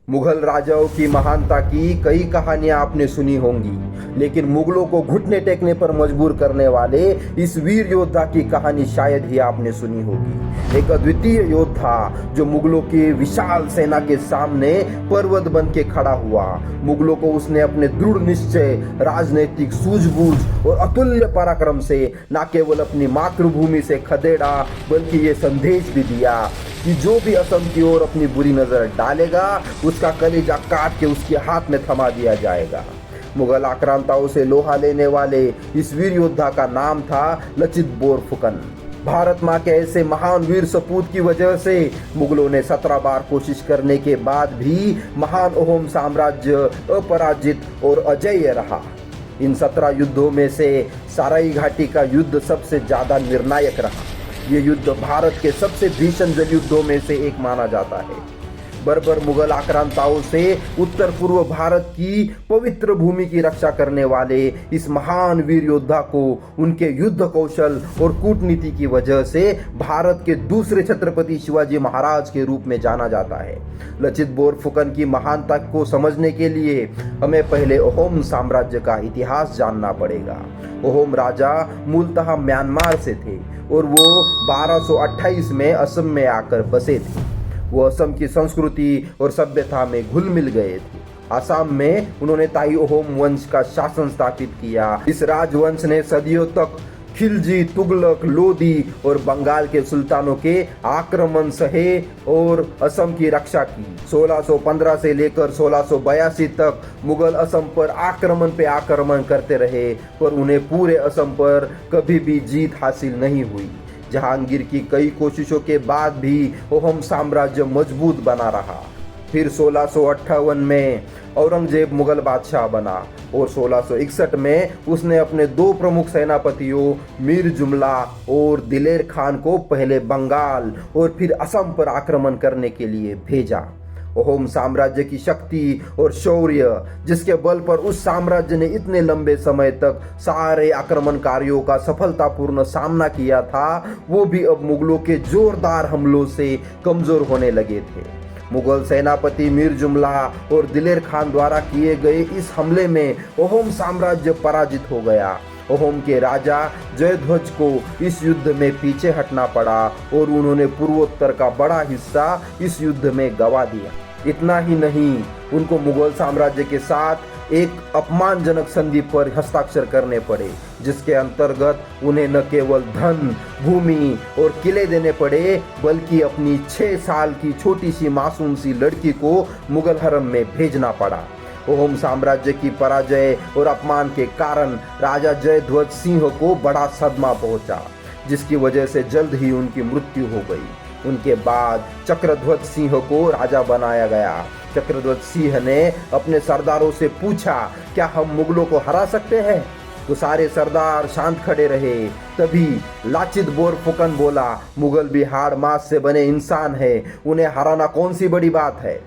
मुगल राजाओं की महानता की कई कहानियां आपने सुनी होंगी, लेकिन मुगलों को घुटने टेकने पर मजबूर करने वाले इस वीर योद्धा की कहानी शायद ही आपने सुनी होगी। एक अद्वितीय योद्धा जो मुगलों की विशाल सेना के सामने पर्वत बन के खड़ा हुआ। मुगलों को उसने अपने दृढ़ निश्चय, राजनीतिक सूझबूझ और अतुल्य पराक्रम से न केवल अपनी मातृभूमि से खदेड़ा, बल्कि ये संदेश भी दिया कि जो भी असम की ओर अपनी बुरी नजर डालेगा, उसका कलेजा काट के उसके हाथ में थमा दिया जाएगा। मुगल आक्रांताओं से लोहा लेने वाले इस वीर योद्धा का नाम था लचित बोरफुकन। भारत माँ के ऐसे महान वीर सपूत की वजह से मुगलों ने 17 बार कोशिश करने के बाद भी महान अहोम साम्राज्य अपराजित और अजेय रहा। इन 17 युद्धों में से सराई घाटी का युद्ध सबसे ज्यादा निर्णायक रहा। ये युद्ध भारत के सबसे भीषण जल युद्धों में से एक माना जाता है। बर्बर मुगल आक्रांताओं से उत्तर पूर्व भारत की पवित्र भूमि की रक्षा करने वाले इस महान वीर योद्धा को उनके युद्ध कौशल और कूटनीति की वजह से भारत के दूसरे छत्रपति शिवाजी महाराज के रूप में जाना जाता है। लचित बोरफुकन की महानता को समझने के लिए हमें पहले अहोम साम्राज्य का इतिहास जानना पड़ेगा। अहोम राजा मूलतः म्यांमार से थे और वो 1228 में असम में आकर बसे थे। वो असम की संस्कृति और सभ्यता में घुल मिल गए थे। असम में उन्होंने ताई अहोम वंश का शासन स्थापित किया। इस राजवंश ने सदियों तक खिलजी, तुगलक, लोदी और बंगाल के सुल्तानों के आक्रमण सहे और असम की रक्षा की। 1615 से लेकर 1682 तक मुगल असम पर आक्रमण पे आक्रमण करते रहे, पर उन्हें पूरे असम पर कभी भी जीत हासिल नहीं हुई। जहांगीर की कई कोशिशों के बाद भी अहोम साम्राज्य मजबूत बना रहा। फिर 1658 में औरंगजेब मुगल बादशाह बना और 1661 में उसने अपने 2 प्रमुख सेनापतियों मीर जुमला और दिलेर खान को पहले बंगाल और फिर असम पर आक्रमण करने के लिए भेजा। अहोम साम्राज्य की शक्ति और शौर्य, जिसके बल पर उस साम्राज्य ने इतने लंबे समय तक सारे आक्रमणकारियों का सफलतापूर्ण सामना किया था, वो भी अब मुगलों के जोरदार हमलों से कमजोर होने लगे थे। मुगल सेनापति मीर जुमला और दिलेर खान द्वारा किए गए इस हमले में अहोम साम्राज्य पराजित हो गया। अहोम के राजा जयध्वज को इस युद्ध में पीछे हटना पड़ा और उन्होंने पूर्वोत्तर का बड़ा हिस्सा इस युद्ध में गंवा दिया। इतना ही नहीं, उनको मुगल साम्राज्य के साथ एक अपमानजनक संधि पर हस्ताक्षर करने पड़े, जिसके अंतर्गत उन्हें न केवल धन, भूमि और किले देने पड़े, बल्कि अपनी 6 साल की छोटी सी मासूम सी लड़की को मुगल हरम में भेजना पड़ा। अहोम साम्राज्य की पराजय और अपमान के कारण राजा जयध्वज सिंह को बड़ा सदमा पहुंचा, जिसकी वजह से जल्द ही उनकी मृत्यु हो गई। उनके बाद चक्रध्वज सिंह को राजा बनाया गया। चक्रध्वज सिंह ने अपने सरदारों से पूछा, क्या हम मुगलों को हरा सकते हैं? तो सारे सरदार शांत खड़े रहे। तभी लाचित बोरफुकन बोला, मुगल भी हाड़ मांस से बने इंसान है, उन्हें हराना कौन सी बड़ी बात है।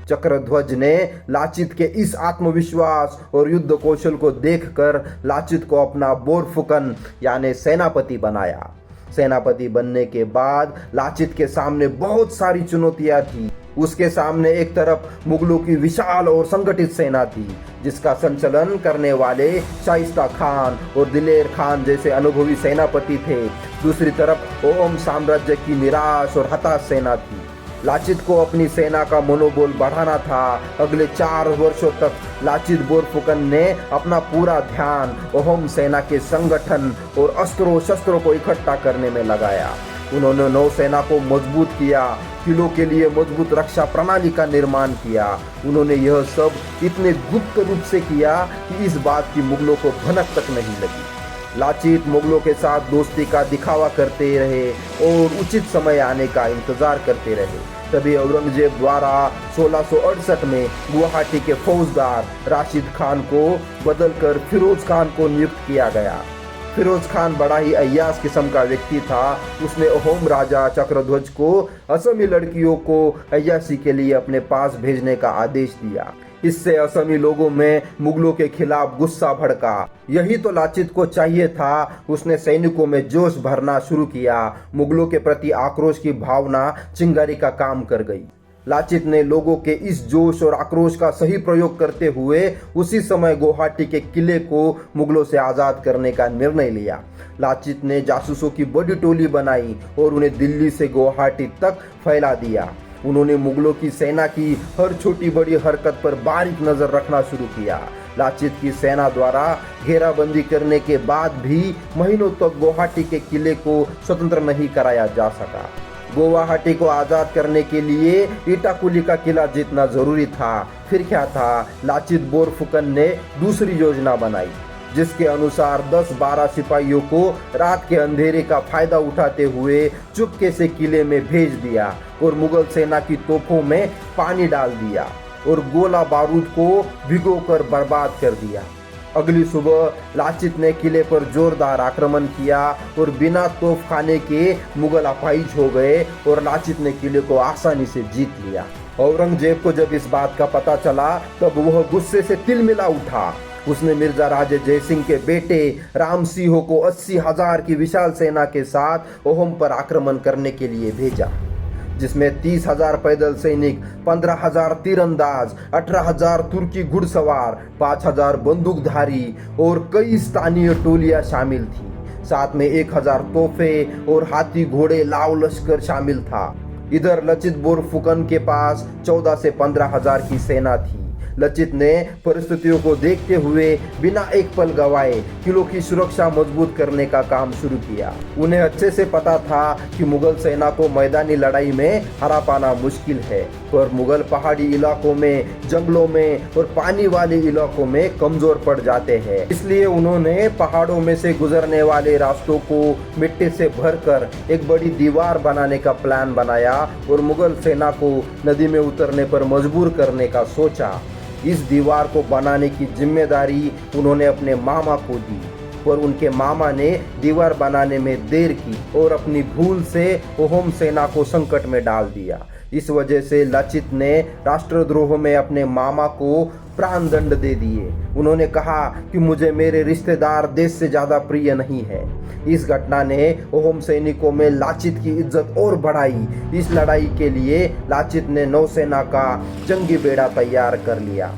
चक्रध्वज ने लाचित के इस आत्मविश्वास और युद्ध कौशल को देखकर लाचित को अपना बोरफुकन यानी सेनापति बनाया। सेनापति बनने के बाद लाचित के सामने बहुत सारी चुनौतियां थी। उसके सामने एक तरफ मुगलों की विशाल और संगठित सेना थी, जिसका संचालन करने वाले शाइस्ता खान और दिलेर खान जैसे अनुभवी सेनापति थे। दूसरी तरफ अहोम साम्राज्य की निराश और हताश सेना थी। लाचित को अपनी सेना का मनोबल बढ़ाना था। अगले 4 वर्षों तक लाचित बोरफुकन ने अपना पूरा ध्यान अहोम सेना के संगठन और अस्त्रों शस्त्रों को इकट्ठा करने में लगाया। उन्होंने नौसेना को मजबूत किया, किलों के लिए मजबूत रक्षा प्रणाली का निर्माण किया। उन्होंने यह सब इतने गुप्त रूप से किया कि इस बात की मुगलों को भनक तक नहीं लगी। लाचित मुगलों के साथ दोस्ती का दिखावा करते रहे और उचित समय आने का इंतजार करते रहे। तभी औरंगजेब द्वारा 1668 में गुवाहाटी के फौजदार राशिद खान को बदलकर फिरोज खान को नियुक्त किया गया। फिरोज खान बड़ा ही अय्याश किस्म का व्यक्ति था। उसने अहोम राजा चक्रध्वज को असमी लड़कियों को अय्याशी के लिए अपने पास भेजने का आदेश दिया। इससे असमी लोगों में मुगलों के खिलाफ गुस्सा भड़का। यही तो लाचित को चाहिए था। उसने सैनिकों में जोश भरना शुरू किया। मुगलों के प्रति आक्रोश की भावना चिंगारी का काम कर गई। लाचित ने लोगों के इस जोश और आक्रोश का सही प्रयोग करते हुए उसी समय गुवाहाटी के किले को मुगलों से आज़ाद करने का निर्णय लिया। लाचित ने जासूसों की बड़ी टोली बनाई और उन्हें दिल्ली से गुवाहाटी तक फैला दिया। उन्होंने मुगलों की सेना की हर छोटी बड़ी हरकत पर बारीक नजर रखना शुरू किया। लाचित की सेना द्वारा घेराबंदी करने के बाद भी महीनों तक गुवाहाटी के किले को स्वतंत्र नहीं कराया जा सका। गुवाहाटी को आज़ाद करने के लिए इटाकुली का किला जीतना जरूरी था। फिर क्या था, लाचित बोरफुकन ने दूसरी योजना बनाई, जिसके अनुसार 10-12 सिपाहियों को रात के अंधेरे का फायदा उठाते हुए चुपके से किले में भेज दिया और मुगल सेना की तोपों में पानी डाल दिया और गोला बारूद को भिगोकर बर्बाद कर दिया। अगली सुबह लाचित ने किले पर जोरदार आक्रमण किया और बिना तोप खाने के मुगल अपाहिज हो गए और लाचित ने किले को आसानी से जीत लिया। औरंगजेब को जब इस बात का पता चला तब वह गुस्से से तिलमिला उठा। उसने मिर्जा राजे जयसिंह के बेटे राम सिंह को 80,000 की विशाल सेना के साथ ओहम पर आक्रमण करने के लिए भेजा, जिसमें 30,000 पैदल सैनिक, 15,000 तीरंदाज, 18,000 तुर्की घुड़सवार, 5,000 बंदूकधारी और कई स्थानीय टोलियां शामिल थी। साथ में 1,000 तोहफे और हाथी घोड़े लाव लश्कर शामिल था। इधर लचित बोरफुकन के पास 14 से 15,000 की सेना थी। लचित ने परिस्थितियों को देखते हुए बिना एक पल गवाए किलों की सुरक्षा मजबूत करने का काम शुरू किया। उन्हें अच्छे से पता था कि मुगल सेना को मैदानी लड़ाई में हरा पाना मुश्किल है, पर मुगल पहाड़ी इलाकों में, जंगलों में और पानी वाले इलाकों में कमजोर पड़ जाते हैं। इसलिए उन्होंने पहाड़ों में से गुजरने वाले रास्तों को मिट्टी से भरकर एक बड़ी दीवार बनाने का प्लान बनाया और मुगल सेना को नदी में उतरने पर मजबूर करने का सोचा। इस दीवार को बनाने की जिम्मेदारी उन्होंने अपने मामा को दी, पर उनके मामा ने दीवार बनाने में देर की और अपनी भूल से ओहम सेना को संकट में डाल दिया। इस वजह से लाचित ने राष्ट्रद्रोह में अपने मामा को प्राण दंड दे दिए। उन्होंने कहा कि मुझे मेरे रिश्तेदार देश से ज्यादा प्रिय नहीं है। इस घटना ने ओहम सैनिकों में लाचित की इज्जत और बढ़ाई। इस लड़ाई के लिए लाचित ने नौसेना का जंगी बेड़ा तैयार कर लिया।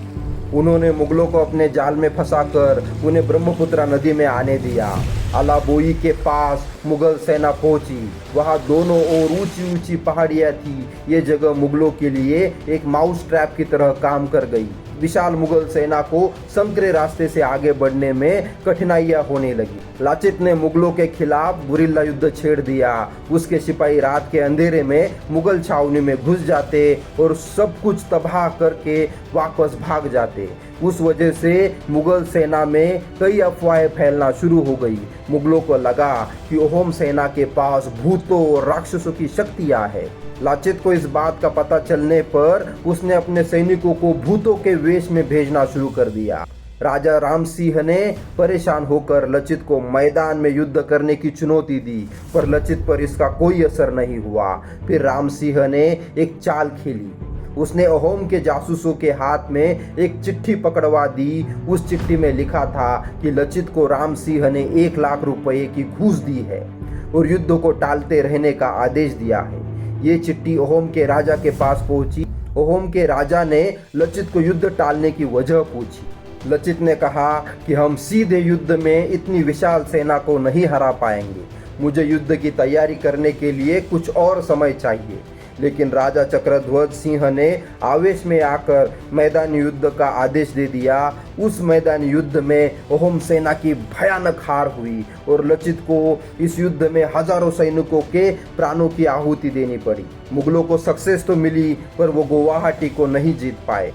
उन्होंने मुगलों को अपने जाल में फंसाकर उन्हें ब्रह्मपुत्र नदी में आने दिया। अलाबोई के पास मुगल सेना पहुंची। वहां दोनों ओर ऊंची ऊंची पहाड़ियां थी। ये जगह मुगलों के लिए एक माउस ट्रैप की तरह काम कर गई। विशाल मुगल सेना को संकरे रास्ते से आगे बढ़ने में कठिनाइयां होने लगी। लाचित ने मुगलों के खिलाफ गुरिल्ला युद्ध छेड़ दिया। उसके सिपाही रात के अंधेरे में मुगल छावनी में घुस जाते और सब कुछ तबाह करके वापस भाग जाते। उस वजह से मुगल सेना में कई अफवाहें फैलना शुरू हो गई। मुगलों को लगा कि ओहम सेना के पास भूतों और राक्षसों की शक्तियां हैं। लाचित को इस बात का पता चलने पर उसने अपने सैनिकों को भूतों के वेश में भेजना शुरू कर दिया। राजा राम सिंह ने परेशान होकर लचित को मैदान में युद्ध करने की चुनौती दी, पर लचित पर इसका कोई असर नहीं हुआ। फिर राम सिंह ने एक चाल खेली। उसने ओहम के जासूसों के हाथ में एक चिट्ठी पकड़वा दी। उस चिट्ठी में लिखा था कि लचित को राम सिंह ने 1 लाख रुपए की घूस दी है और युद्ध को टालते रहने का आदेश दिया है। ये चिट्ठी ओहम के राजा के पास पहुंची। ओहम के राजा ने लचित को युद्ध टालने की वजह पूछी। लचित ने कहा कि हम सीधे युद्ध में इतनी विशाल सेना को नहीं हरा पाएंगे। मुझे युद्ध की तैयारी करने के लिए कुछ और समय चाहिए। लेकिन राजा चक्रध्वज सिंह ने आवेश में आकर मैदानी युद्ध का आदेश दे दिया। उस मैदानी युद्ध में ओहम सेना की भयानक हार हुई और लचित को इस युद्ध में हजारों सैनिकों के प्राणों की आहुति देनी पड़ी। मुगलों को सक्सेस तो मिली, पर वो गुवाहाटी को नहीं जीत पाए।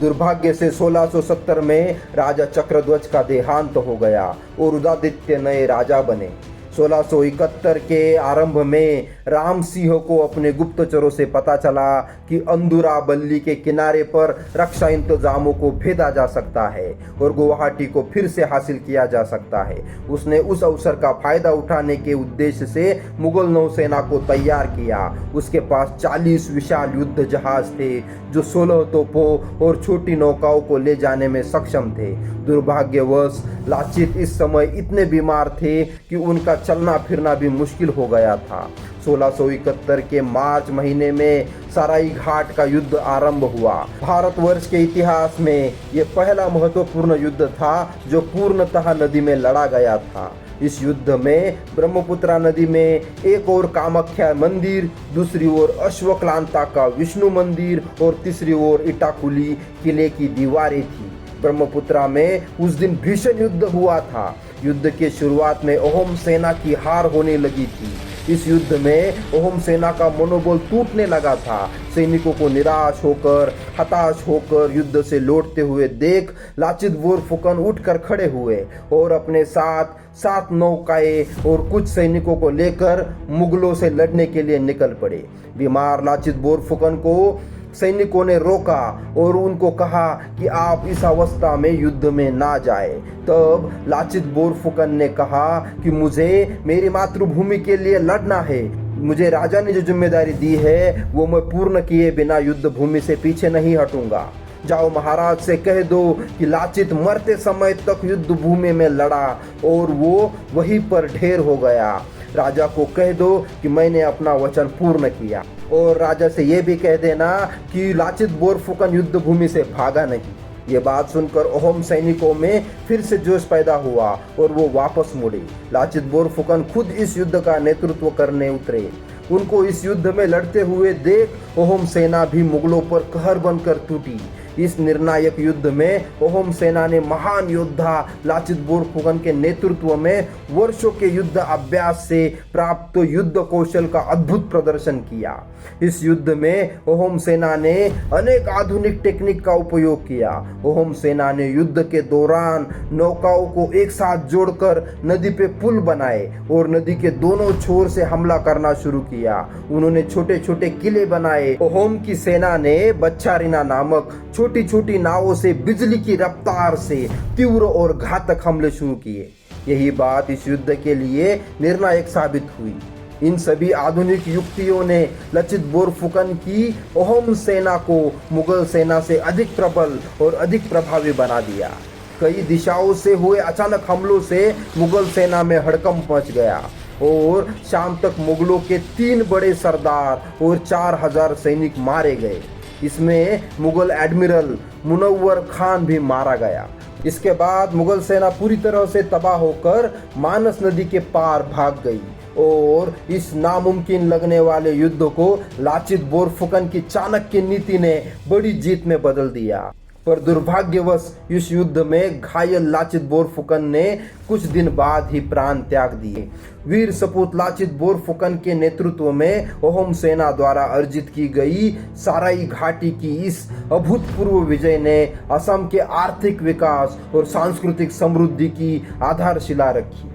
दुर्भाग्य से 1670 में राजा चक्रध्वज का देहांत हो गया और उदयादित्य नए राजा बने। 1671 के आरंभ में राम सिंह को अपने गुप्तचरों से पता चला कि अंदुरा बल्ली के किनारे पर रक्षा इंतजामों को भेदा जा सकता है और गुवाहाटी को फिर से हासिल किया जा सकता है। उसने उस अवसर का फायदा उठाने के उद्देश्य से मुगल नौसेना को तैयार किया। उसके पास 40 विशाल युद्ध जहाज थे जो 16 तोपों और छोटी नौकाओं को ले जाने में सक्षम थे। दुर्भाग्यवश लाचित इस समय इतने बीमार थे कि उनका चलना फिरना भी मुश्किल हो गया था। 1671 के मार्च महीने में सराई घाट का युद्ध आरंभ हुआ। भारतवर्ष के इतिहास में यह पहला महत्वपूर्ण युद्ध था जो पूर्णतः नदी में लड़ा गया था। इस युद्ध में ब्रह्मपुत्रा नदी में एक ओर कामाख्या मंदिर, दूसरी ओर अश्वक्लांता का विष्णु मंदिर और तीसरी ओर इटाकुली किले की दीवारें थी। ब्रह्मपुत्रा में उस दिन भीषण युद्ध हुआ था। युद्ध के शुरुआत में अहोम सेना की हार होने लगी थी। इस युद्ध में अहोम सेना का मनोबल टूटने लगा था। सैनिकों को निराश होकर, हताश होकर युद्ध से लौटते हुए देख लाचित बोरफुकन उठकर खड़े हुए और अपने साथ 7 नौकाएं और कुछ सैनिकों को लेकर मुगलों से लड़ने के लिए निकल पड़े। बीमार लाचित बोरफुकन को सैनिकों ने रोका और उनको कहा कि आप इस अवस्था में युद्ध में ना जाए। तब लाचित बोरफुकन ने कहा कि मुझे मेरी मातृभूमि के लिए लड़ना है। मुझे राजा ने जो जिम्मेदारी दी है वो मैं पूर्ण किए बिना युद्ध भूमि से पीछे नहीं हटूंगा। जाओ महाराज से कह दो कि लाचित मरते समय तक युद्ध भूमि में लड़ा और वो वहीं पर ढेर हो गया। राजा को कह दो कि मैंने अपना वचन पूर्ण किया। और राजा से यह भी कह देना कि लाचित बोरफुकन युद्ध भूमि से भागा नहीं। ये बात सुनकर अहोम सैनिकों में फिर से जोश पैदा हुआ और वो वापस मुड़े। लाचित बोरफुकन खुद इस युद्ध का नेतृत्व करने उतरे। उनको इस युद्ध में लड़ते हुए देख अहोम सेना भी मुगलों पर कहर बनकर टूटी। इस निर्णायक युद्ध में अहोम सेना ने महान योद्धा लाचित बोरफुकन के नेतृत्व में वर्षों के युद्ध अभ्यास से प्राप्त युद्ध कौशल का अद्भुत प्रदर्शन किया। इस युद्ध में अहोम सेना ने अनेक आधुनिक टेक्निक का उपयोग किया। अहोम सेना ने युद्ध के दौरान नौकाओं को एक साथ जोड़कर नदी पे पुल बनाए और नदी के दोनों छोर से हमला करना शुरू किया। उन्होंने छोटे छोटे किले बनाए। अहोम की सेना ने बच्चारिना नामक छोटी छोटी नावों से बिजली की रफ्तार से तीव्र और घातक हमले शुरू किए। यही बात इस युद्ध के लिए निर्णायक साबित हुई। इन सभी आधुनिक युक्तियों ने लाचित बोरफुकन की अहोम सेना को मुगल सेना से अधिक प्रबल और अधिक प्रभावी बना दिया। कई दिशाओं से हुए अचानक हमलों से मुगल सेना में हड़कंप मच गया और शाम तक मुगलों के 3 बड़े सरदार और 4000 सैनिक मारे गए। इसमें मुगल एडमिरल मुनव्वर खान भी मारा गया। इसके बाद मुगल सेना पूरी तरह से तबाह होकर मानस नदी के पार भाग गई और इस नामुमकिन लगने वाले युद्ध को लाचित बोरफुकन की चाणक्य नीति ने बड़ी जीत में बदल दिया। पर दुर्भाग्यवश इस युद्ध में घायल लाचित बोरफुकन ने कुछ दिन बाद ही प्राण त्याग दिए। वीर सपूत लाचित बोरफुकन के नेतृत्व में अहोम सेना द्वारा अर्जित की गई सराई घाटी की इस अभूतपूर्व विजय ने असम के आर्थिक विकास और सांस्कृतिक समृद्धि की आधारशिला रखी।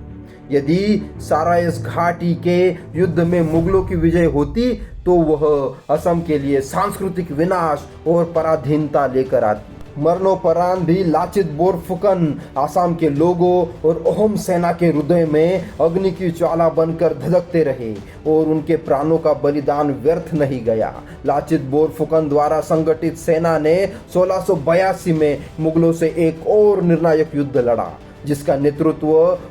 यदि सराइस घाटी के युद्ध में मुगलों की विजय होती तो वह असम के लिए सांस्कृतिक विनाश और पराधीनता लेकर आती। मरणोपरांत भी लाचित बोरफुकन असम के लोगों और अहोम सेना के हृदय में अग्नि की ज्वाला बनकर धधकते रहे और उनके प्राणों का बलिदान व्यर्थ नहीं गया। लाचित बोरफुकन द्वारा संगठित सेना ने 1682 में मुगलों से एक और निर्णायक युद्ध लड़ा जिसका नेतृत्व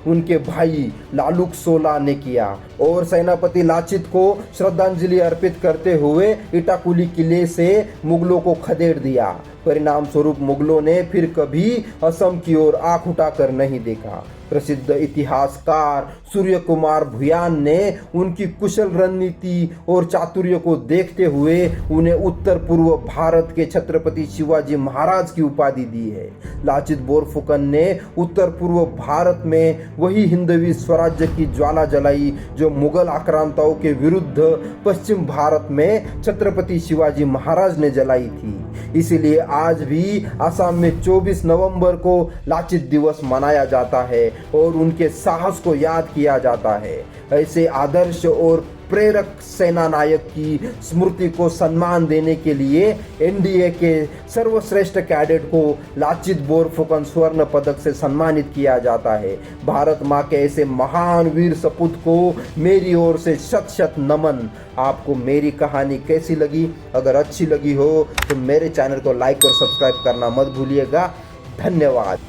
उनके भाई लालुक सोला ने किया और सेनापति लाचित को श्रद्धांजलि अर्पित करते हुए इटाकुली किले से मुगलों को खदेड़ दिया। परिणाम स्वरूप मुगलों ने फिर कभी असम की ओर आंख उठाकर नहीं देखा। प्रसिद्ध इतिहासकार सूर्य कुमार भुयान ने उनकी कुशल रणनीति और चातुर्य को देखते हुए उन्हें उत्तर पूर्व भारत के छत्रपति शिवाजी महाराज की उपाधि दी है। लाचित बोरफुकन ने उत्तर पूर्व भारत में वही हिंदवी स्वराज्य की ज्वाला जलाई जो मुगल आक्रांताओं के विरुद्ध पश्चिम भारत में छत्रपति शिवाजी महाराज ने जलाई थी। इसीलिए आज भी असम में 24 नवंबर को लाचित दिवस मनाया जाता है और उनके साहस को याद किया जाता है। ऐसे आदर्श और प्रेरक सेना नायक की स्मृति को सम्मान देने के लिए एनडीए के सर्वश्रेष्ठ कैडेट को लाचित बोरफुकन स्वर्ण पदक से सम्मानित किया जाता है। भारत माँ के ऐसे महान वीर सपूत को मेरी ओर से शत शत नमन। आपको मेरी कहानी कैसी लगी? अगर अच्छी लगी हो तो मेरे चैनल को लाइक और सब्सक्राइब करना मत भूलिएगा। धन्यवाद।